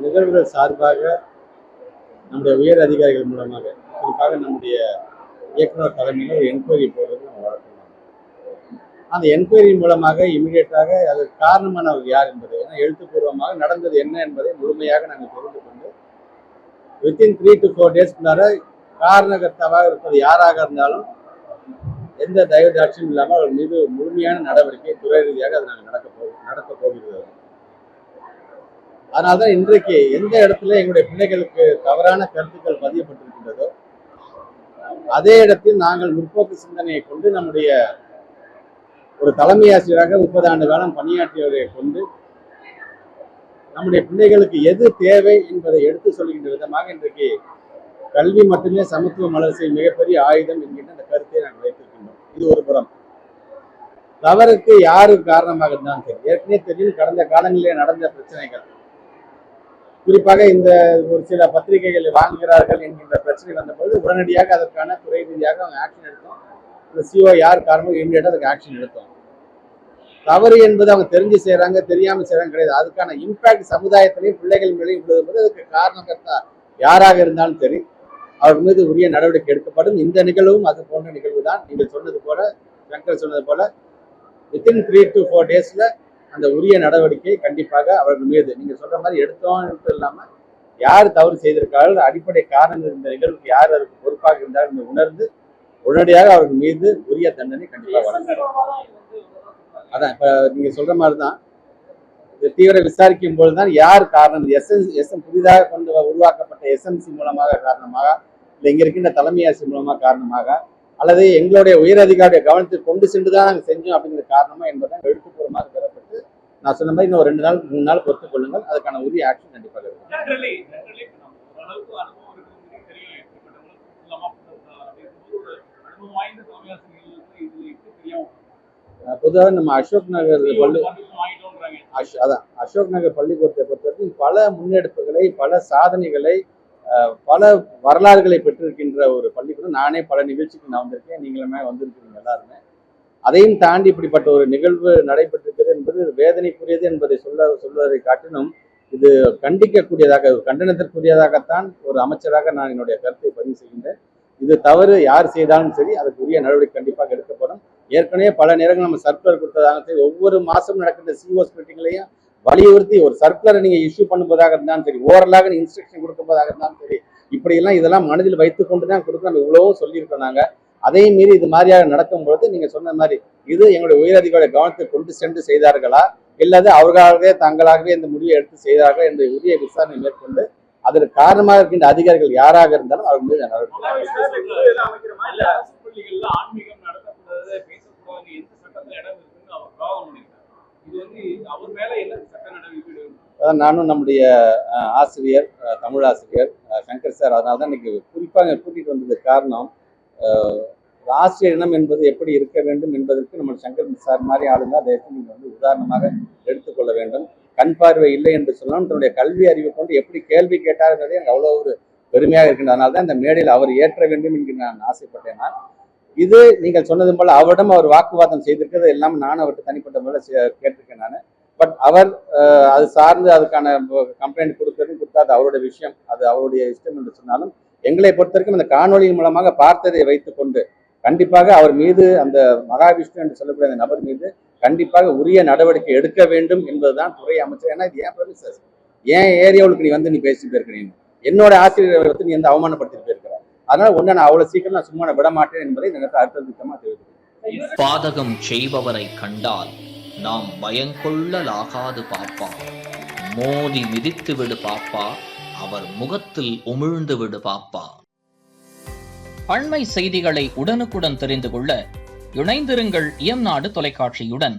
நிகழ்வுகள் சார்பாக நம்முடைய உயர் அதிகாரிகள் மூலமாக, குறிப்பாக நம்முடைய இயக்குனர் தலைமையில் ஒரு என்கொயரி போடுறது நம்ம வழக்கம். அந்த என்கொயரி மூலமாக இமீடியட்டாக அதற்கு காரணமானவர் யார் என்பதை, ஏன்னா எழுத்துப்பூர்வமாக நடந்தது என்ன என்பதை முழுமையாக நாங்கள் தெரிந்து கொண்டு வித்தின் 3 to 4 டேஸ்க்குள்ளார காரணகர்த்தாவாக இருப்பது யாராக இருந்தாலும் எந்த தயவுதாட்சியும் இல்லாமல் அவர் மீது முழுமையான நடவடிக்கை துறை ரீதியாக அது நாங்கள் நடக்க போகிறது. அதனால்தான் இன்றைக்கு எந்த இடத்துல எங்களுடைய பிள்ளைகளுக்கு தவறான கருத்துக்கள் பதியப்பட்டிருக்கின்றதோ அதே இடத்தில் நாங்கள் முற்போக்கு சிந்தனையை கொண்டு நம்முடைய ஒரு தலைமை ஆசிரியராக 30 ஆண்டு காலம் பணியாற்றியவரை கொண்டு நம்முடைய பிள்ளைகளுக்கு எது தேவை என்பதை எடுத்து சொல்கின்ற விதமாக இன்றைக்கு கல்வி மட்டுமே சமத்துவ மலர்ச்சியில் மிகப்பெரிய ஆயுதம் என்கின்ற அந்த கருத்தை நாங்கள் வைத்திருக்கின்றோம். இது ஒரு புறம். தவறுக்கு யாரு காரணமாக இருந்தாலும் சரி, ஏற்கனவே தெரியும் கடந்த காலங்களிலே நடந்த பிரச்சனைகள், குறிப்பாக இந்த ஒரு சில பத்திரிகைகளை வாங்குகிறார்கள் என்கின்ற பிரச்சனை வந்தபோது உடனடியாக அதற்கான துறை ரீதியாக அவங்க ஆக்ஷன் எடுத்தோம். இந்த சிஓ யார் காரணமோ இமீடியட்டாக அதுக்கு ஆக்ஷன் எடுத்தோம். தவறு என்பது அவங்க தெரிஞ்சு செய்யறாங்க, தெரியாம செய்யறாங்க கிடையாது. அதுக்கான இம்பாக்ட் சமுதாயத்திலையும் பிள்ளைகள் மேலேயும் விழுதும்போது அதுக்கு காரணகர்த்தா யாராக இருந்தாலும் சரி அவர் மீது உரிய நடவடிக்கை எடுக்கப்படும். இந்த நிகழ்வும் அது போன்ற நிகழ்வு தான். நீங்கள் சொன்னது போல, சங்கர் சொன்னது போல வித்தின் 3 to 4 டேஸ்ல அந்த உரிய நடவடிக்கை கண்டிப்பாக அவர்கள் மீது நீங்க சொல்ற மாதிரி எடுத்தோம் இல்லாம யார் தவறு செய்திருக்கார்கள், அடிப்படை காரணம் இந்த நிகழ்வுக்கு யார் அதுக்கு பொறுப்பாக இருந்தார்கள் உணர்ந்து உடனடியாக அவர்கள் மீது உரிய தண்டனை கண்டிப்பாக வழங்கணும். அதான் இப்ப நீங்க சொல்ற மாதிரிதான் இந்த தீவிர விசாரிக்கும் போதுதான் யார் காரணம், புதிதாக கொண்டு உருவாக்கப்பட்ட எஸ்எம்சி மூலமாக காரணமாக, இல்லை இங்க இருக்கின்ற தலைமை ஆசிரியர் மூலமாக காரணமாக, அல்லது எங்களுடைய உயர் அதிகாரியை கவனத்துக்கு கொண்டு சென்றுதான் நாங்கள் செஞ்சோம் அப்படிங்கிற காரணமா என்பதை எழுத்துப்பூர்வமாக பெறப்பட்டு நான் சொன்ன மாதிரி இன்னும் 2 நாள் 3 நாள் பொறுத்துக் கொள்ளுங்கள். அதுக்கான உரிய ஆக்ஷன் கண்டிப்பாக இருக்கும். பொதுவாக நம்ம அசோக் நகர் பள்ளிக்கூடத்தை பொறுத்தவரைக்கும் பல முன்னெடுப்புகளை, பல சாதனைகளை, பல வரலாறுகளை பெற்றிருக்கின்ற ஒரு பள்ளிக்கூடம். நானே பல நிகழ்ச்சிக்கு நான் வந்திருக்கேன், நீங்களுமே வந்திருக்கிறீங்க எல்லாருமே. அதையும் தாண்டி இப்படிப்பட்ட ஒரு நிகழ்வு நடைபெற்றிருக்கிறது என்பது வேதனைக்குரியது என்பதை சொல்வதை காட்டிலும் இது கண்டிக்கக்கூடியதாக, கண்டனத்திற்குரியதாகத்தான் ஒரு அமைச்சராக நான் என்னுடைய கருத்தை பதிவு செய்கின்றேன். இது தவறு யார் செய்தாலும் சரி அதுக்கு உரிய நடவடிக்கை கண்டிப்பாக எடுக்கப்படும். ஏற்கனவே பல நேரங்கள் நம்ம சர்க்குலர் கொடுத்ததாக சரி, ஒவ்வொரு மாசம் நடக்கின்ற சிஓஸ் மீட்டிங்லையும் வலியுறுத்தி ஒரு சர்க்குலரை நீங்க இஷ்யூ பண்ணுவதாக இருந்தாலும் சரி, ஓரலாக இன்ஸ்ட்ரக்ஷன் கொடுப்பதாக இருந்தாலும் சரி, இப்படியெல்லாம் இதெல்லாம் மனதில் வைத்துக் கொண்டுதான் கொடுக்க நம்ம இவ்வளவும் சொல்லியிருக்கோம். நாங்க அதையும் மீறி இது மாதிரியாக நடக்கும் பொழுது நீங்க சொன்ன மாதிரி இது எங்களுடைய உயரதிகாரிகளை கவனத்தை கொண்டு சென்று செய்தார்களா, இல்லது அவர்களாகவே தங்களாகவே இந்த முடிவை எடுத்து செய்தார்கள் என்ற உரிய விசாரணை மேற்கொண்டு அதற்கு காரணமாக இருக்கின்ற அதிகாரிகள் யாராக இருந்தாலும் அவர் மீது நானும் நம்முடைய ஆசிரியர், தமிழ் ஆசிரியர் சங்கர் சார், அதனால்தான் இன்னைக்கு குறிப்பாக கூட்டிட்டு வந்தது காரணம், ஆசிரியர் இனம் என்பது எப்படி இருக்க வேண்டும் என்பதற்கு நம்ம சங்கர் சார் மாதிரி ஆளுங்க அதை நீங்க உதாரணமாக எடுத்துக்கொள்ள வேண்டும். கண் பார்வை இல்லை என்று சொன்னாலும் தன்னுடைய கல்வி அறிவை கொண்டு எப்படி கேள்வி கேட்டார் என்பதே எனக்கு அவ்வளோ ஒரு பெருமையாக இருக்கின்ற. அதனால தான் இந்த மேடையில் அவர் ஏற்ற வேண்டும் என்று நான் ஆசைப்பட்டேன். இது நீங்கள் சொன்னது போல அவரிடம் அவர் வாக்குவாதம் செய்திருக்கிறது எல்லாம் நான் அவர்கிட்ட தனிப்பட்ட முறையில் கேட்டிருக்கேன் நான். பட் அவர் அது சார்ந்து அதுக்கான கம்ப்ளைண்ட் கொடுத்தது அவருடைய விஷயம், அது அவருடைய இஷ்டம் என்று சொன்னாலும் எங்களை பொறுத்த வரைக்கும் அந்த காணொலியின் மூலமாக பார்த்ததை வைத்துக் கொண்டு கண்டிப்பாக அவர் மீது, அந்த மகாவிஷ்ணு என்று சொல்லக்கூடிய அந்த நபர் மீது கண்டிப்பாக உரிய நடவடிக்கை எடுக்க வேண்டும் என்பதுதான் துறை அமைச்சர். ஏன்னா இது ஏன் ப்ரொமிசஸ், ஏன் ஏரியாவுக்கு நீ வந்து நீ பேசிட்டு போயிருக்கிறீங்க, என்னோட ஆசிரியரை வந்து நீ வந்து அவமானப்படுத்திட்டு போயிருக்கிறார். அதனால ஒண்ணு நான் அவ்வளவு சீக்கிரம் நான் சும்மா விட மாட்டேன் என்பதை இந்த நேரத்தில் அடுத்த திட்டமா தெரிவிக்கிறேன். பாதகம் செய்பவரை கண்டால் நாம் பயங்கொள்ளலாகாது பாப்பா, மோதி மிதித்து விடு பாப்பா, அவர் முகத்தில் உமிழ்ந்து விடு பாப்பா. அண்மை செய்திகளை உடனுக்குடன் தெரிந்து கொள்ள இணைந்திருங்கள் இயம்நாடு தொலைக்காட்சியுடன்.